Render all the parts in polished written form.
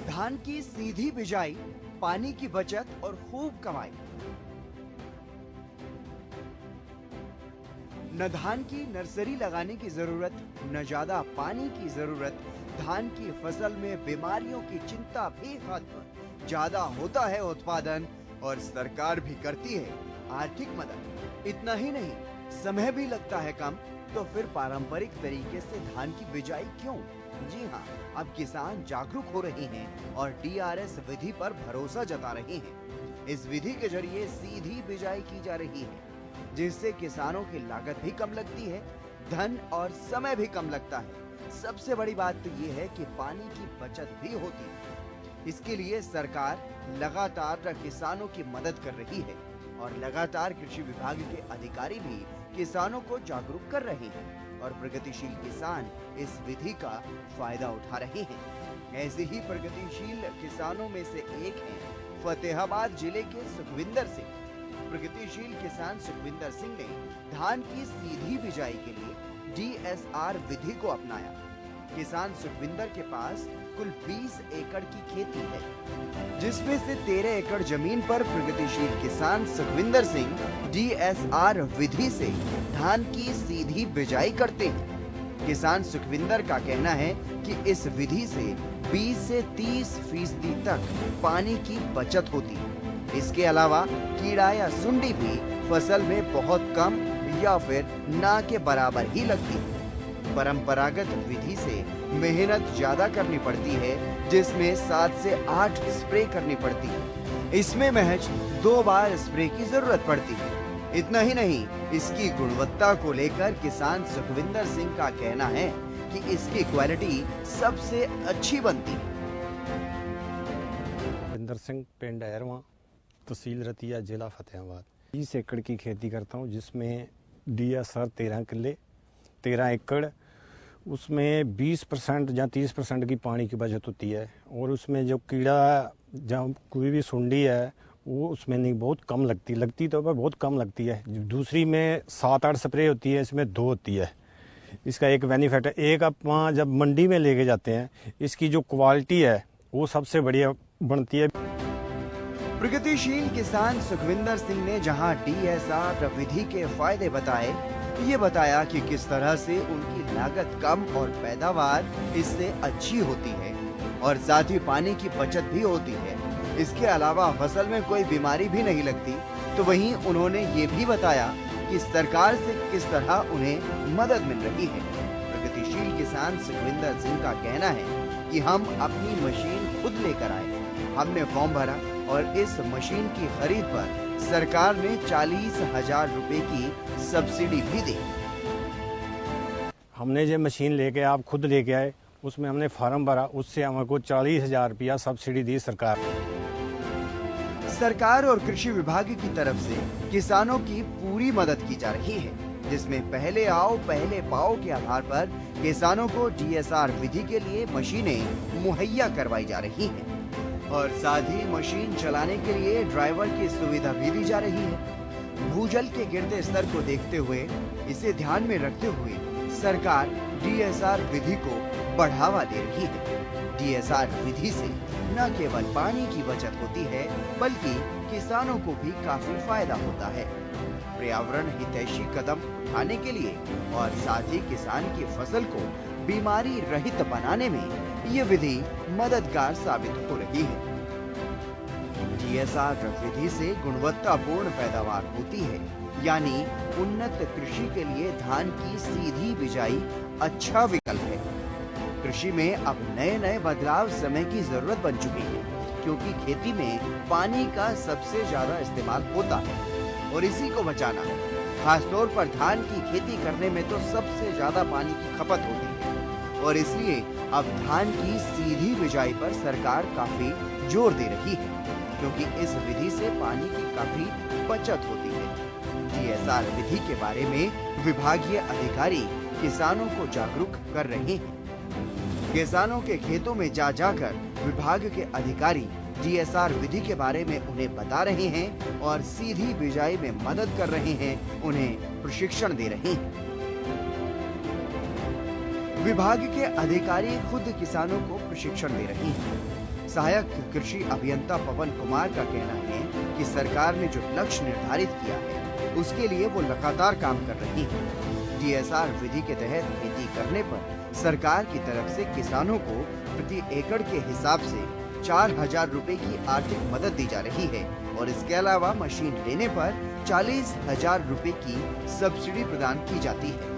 धान की सीधी बिजाई, पानी की बचत और खूब कमाई। न धान की नर्सरी लगाने की जरूरत, न ज्यादा पानी की जरूरत। धान की फसल में बीमारियों की चिंता भी खत्म। ज्यादा होता है उत्पादन और सरकार भी करती है आर्थिक मदद। इतना ही नहीं, समय भी लगता है कम। तो फिर पारंपरिक तरीके से धान की बिजाई क्यों? जी हाँ, अब किसान जागरूक हो रहे हैं और DRS विधि पर भरोसा जता रहे हैं। इस विधि के जरिए सीधी बिजाई की जा रही है, जिससे किसानों की लागत भी कम लगती है, धन और समय भी कम लगता है। सबसे बड़ी बात तो ये है कि पानी की बचत भी होती है। इसके लिए सरकार लगातार किसानों की मदद कर रही है और लगातार कृषि विभाग के अधिकारी भी किसानों को जागरूक कर रहे हैं और प्रगतिशील किसान इस विधि का फायदा उठा रहे हैं। ऐसे ही प्रगतिशील किसानों में से एक हैं फतेहाबाद जिले के सुखविंदर सिंह। प्रगतिशील किसान सुखविंदर सिंह ने धान की सीधी बिजाई के लिए DSR विधि को अपनाया। किसान सुखविंदर के पास कुल 20 एकड़ की खेती है, जिसमें से 13 एकड़ जमीन पर प्रगतिशील किसान सुखविंदर सिंह DSR विधि से धान की सीधी बिजाई करते हैं। किसान सुखविंदर का कहना है कि इस विधि से 20 से 30% तक पानी की बचत होती है। इसके अलावा कीड़ा या सुंडी भी फसल में बहुत कम या फिर ना के बराबर ही लगती है। परंपरागत विधि से मेहनत ज्यादा करनी पड़ती है, जिसमें 7 से 8 स्प्रे करनी पड़ती है। इसमें महज 2 बार स्प्रे की जरूरत पड़ती है। इतना ही नहीं, इसकी गुणवत्ता को लेकर किसान सुखविंदर सिंह का कहना है कि इसकी क्वालिटी सबसे अच्छी बनती है। सुखविंदर सिंह, पिंड अहरवा, तहसील रतिया, जिला फतेहाबाद। 20 एकड़ की खेती करता हूँ, जिसमें DSR 13 किले, 13 एकड़। उसमें 20% या 30% की पानी की बचत होती है और उसमें जो कीड़ा, जब कोई भी सुंडी है, वो उसमें नहीं, बहुत कम लगती तो बहुत कम लगती है। दूसरी में 7-8 स्प्रे होती है, इसमें 2 होती है। इसका एक बेनिफिट है। एक आप वहाँ जब मंडी में लेके जाते हैं, इसकी जो क्वालिटी है वो सबसे बढ़िया बनती है। प्रगतिशील किसान सुखविंदर सिंह ने जहां DSR विधि के फायदे बताए, ये बताया कि किस तरह से उनकी लागत कम और पैदावार इससे अच्छी होती है और साथ ही पानी की बचत भी होती है। इसके अलावा फसल में कोई बीमारी भी नहीं लगती। तो वहीं उन्होंने ये भी बताया कि सरकार से किस तरह उन्हें मदद मिल रही है। प्रगतिशील किसान सुखविंदर सिंह का कहना है कि हम अपनी मशीन खुद लेकर आए, हमने फॉर्म भरा और इस मशीन की खरीद पर सरकार ने 40,000 रुपए की सब्सिडी भी दी। हमने जो मशीन लेके, आप खुद लेके आए, उसमें हमने फार्म भरा, उससे हमको 40,000 रुपया सब्सिडी दी सरकार। सरकार और कृषि विभाग की तरफ से किसानों की पूरी मदद की जा रही है, जिसमें पहले आओ पहले पाओ के आधार पर किसानों को DSR विधि के लिए मशीनें मुहैया करवाई जा रही हैं और साथ ही मशीन चलाने के लिए ड्राइवर की सुविधा भी दी जा रही है। भूजल के गिरते स्तर को देखते हुए, इसे ध्यान में रखते हुए सरकार DSR विधि को बढ़ावा दे रही है। DSR विधि से न केवल पानी की बचत होती है, बल्कि किसानों को भी काफी फायदा होता है। पर्यावरण हितैषी कदम उठाने के लिए और साथ ही किसान की फसल को बीमारी रहित बनाने में ये विधि मददगार साबित हो रही है। DSR विधि से गुणवत्तापूर्ण पैदावार होती है, यानी उन्नत कृषि के लिए धान की सीधी बिजाई अच्छा विकल्प है। कृषि में अब नए बदलाव समय की जरूरत बन चुकी है, क्योंकि खेती में पानी का सबसे ज्यादा इस्तेमाल होता है और इसी को बचाना है। खासतौर पर धान की खेती करने में तो सबसे ज्यादा पानी की खपत होती है और इसलिए अब धान की सीधी बिजाई पर सरकार काफी जोर दे रही है, क्योंकि इस विधि से पानी की काफी बचत होती है। DSR विधि के बारे में विभागीय अधिकारी किसानों को जागरूक कर रहे हैं। किसानों के खेतों में जाकर विभाग के अधिकारी DSR विधि के बारे में उन्हें बता रहे हैं और सीधी बिजाई में मदद कर रहे हैं, उन्हें प्रशिक्षण दे रहे हैं। विभाग के अधिकारी खुद किसानों को प्रशिक्षण दे रहे हैं। सहायक कृषि अभियंता पवन कुमार का कहना है कि सरकार ने जो लक्ष्य निर्धारित किया है उसके लिए वो लगातार काम कर रही है। डीएसआर विधि के तहत खेती करने पर सरकार की तरफ से किसानों को प्रति एकड़ के हिसाब से 4,000 रुपए की आर्थिक मदद दी जा रही है और इसके अलावा मशीन लेने पर 40,000 रुपए की सब्सिडी प्रदान की जाती है।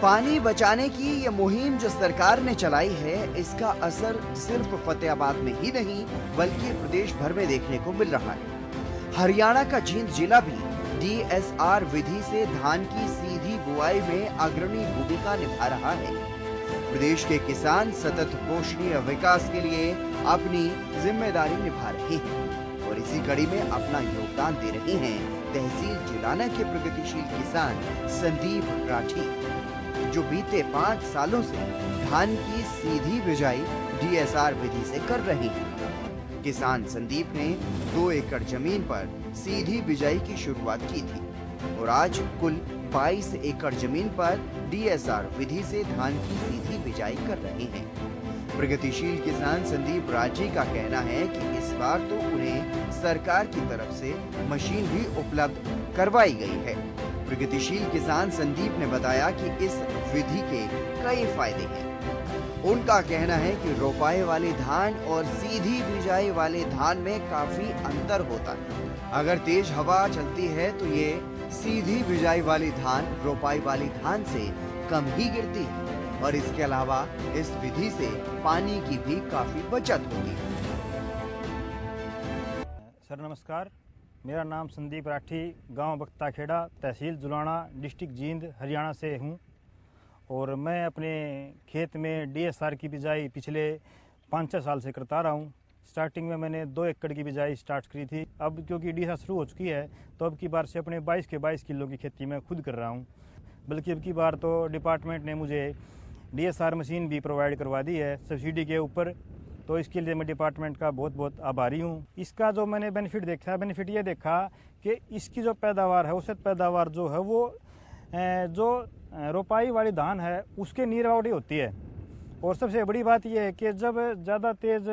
पानी बचाने की ये मुहिम जो सरकार ने चलाई है, इसका असर सिर्फ फतेहाबाद में ही नहीं बल्कि प्रदेश भर में देखने को मिल रहा है। हरियाणा का जींद जिला भी डीएसआर विधि से धान की सीधी बुआई में अग्रणी भूमिका निभा रहा है। प्रदेश के किसान सतत पोषणीय विकास के लिए अपनी जिम्मेदारी निभा रहे हैं और इसी कड़ी में अपना योगदान दे रहे हैं तहसील जिलाना के प्रगतिशील किसान संदीप राठी, जो बीते 5 सालों से धान की सीधी बिजाई डीएसआर विधि से कर रहे हैं। किसान संदीप ने 2 एकड़ जमीन पर सीधी बिजाई की शुरुआत की थी और आज कुल 22 एकड़ जमीन पर डीएसआर विधि से धान की सीधी बिजाई कर रहे हैं। प्रगतिशील किसान संदीप राठी का कहना है कि इस बार तो उन्हें सरकार की तरफ से मशीन भी उपलब्ध करवाई गई है। प्रगतिशील किसान संदीप ने बताया कि इस विधि के कई फायदे हैं। उनका कहना है कि रोपाई वाले धान और सीधी बिजाई वाले धान में काफी अंतर होता है। अगर तेज हवा चलती है तो ये सीधी बिजाई वाली धान रोपाई वाली धान से कम ही गिरती है और इसके अलावा इस विधि से पानी की भी काफी बचत होती है। सर नमस्कार, मेरा नाम संदीप राठी, गांव बख्ताखेड़ा, तहसील जुलाना, डिस्ट्रिक्ट जींद, हरियाणा से हूं और मैं अपने खेत में डीएसआर की बिजाई पिछले 5-6 साल से करता रहा हूं। स्टार्टिंग में मैंने 2 एकड़ की बिजाई स्टार्ट करी थी। अब क्योंकि डीएसआर शुरू हो चुकी है तो अब की बार से अपने 22 के 22 किलो की खेती मैं खुद कर रहा हूं। बल्कि अब की बार तो डिपार्टमेंट ने मुझे डीएसआर मशीन भी प्रोवाइड करवा दी है सब्सिडी के ऊपर, तो इसके लिए मैं डिपार्टमेंट का बहुत बहुत आभारी हूँ। इसका जो मैंने बेनिफिट ये देखा कि इसकी जो पैदावार है, औसत पैदावार जो है वो जो रोपाई वाली धान है उसके निरावटी होती है। और सबसे बड़ी बात यह है कि जब ज़्यादा तेज़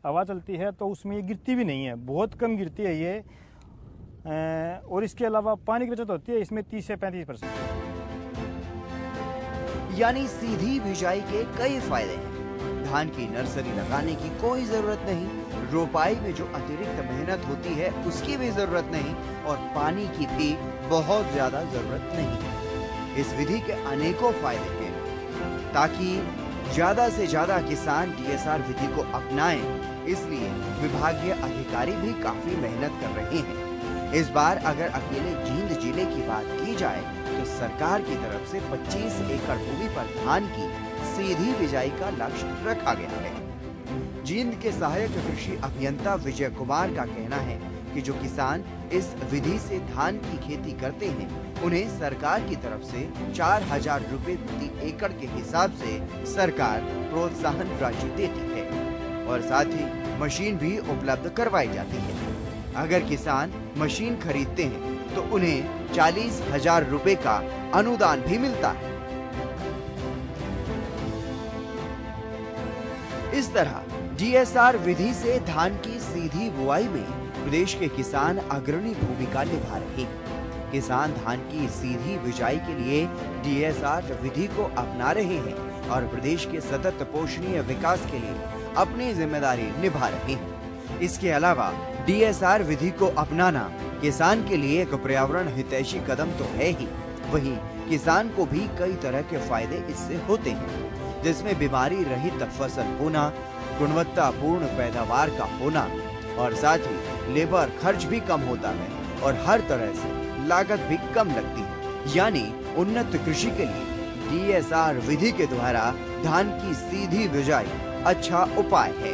हवा चलती है तो उसमें ये गिरती भी नहीं है, बहुत कम गिरती है ये। और इसके अलावा पानी की बचत होती है इसमें 30 से 35%। यानी सीधी बिजाई के कई फायदे हैं। धान की नर्सरी लगाने की कोई जरूरत नहीं, रोपाई में जो अतिरिक्त मेहनत होती है उसकी भी जरूरत नहीं और पानी की भी बहुत ज्यादा जरूरत नहीं। इस विधि के अनेकों फायदे हैं। ताकि ज्यादा से ज्यादा किसान डीएसआर विधि को अपनाएं, इसलिए विभागीय अधिकारी भी काफी मेहनत कर रहे हैं। इस बार अगर अकेले जींद जिले की बात की जाए तो सरकार की तरफ से 25 एकड़ भूमि पर धान की सीधी बिजाई का लक्ष्य रखा गया है। जींद के सहायक कृषि अभियंता विजय कुमार का कहना है कि जो किसान इस विधि से धान की खेती करते हैं उन्हें सरकार की तरफ से 4,000 रुपए प्रति एकड़ के हिसाब से सरकार प्रोत्साहन राशि देती है और साथ ही मशीन भी उपलब्ध करवाई जाती है। अगर किसान मशीन खरीदते हैं तो उन्हें 40,000 रुपए का अनुदान भी मिलता है। इस तरह डीएसआर विधि से धान की सीधी बुआई में प्रदेश के किसान अग्रणी भूमिका निभा रहे हैं। किसान धान की सीधी बिजाई के लिए डीएसआर विधि को अपना रहे हैं और प्रदेश के सतत पोषणीय विकास के लिए अपनी जिम्मेदारी निभा रहे हैं। इसके अलावा डीएसआर विधि को अपनाना किसान के लिए एक पर्यावरण हितैषी कदम तो है ही, वहीं किसान को भी कई तरह के फायदे इससे होते हैं, जिसमें बीमारी रहित फसल होना, गुणवत्तापूर्ण पैदावार का होना और साथ ही लेबर खर्च भी कम होता है और हर तरह से लागत भी कम लगती है। यानी उन्नत कृषि के लिए डीएसआर विधि के द्वारा धान की सीधी बिजाई अच्छा उपाय है।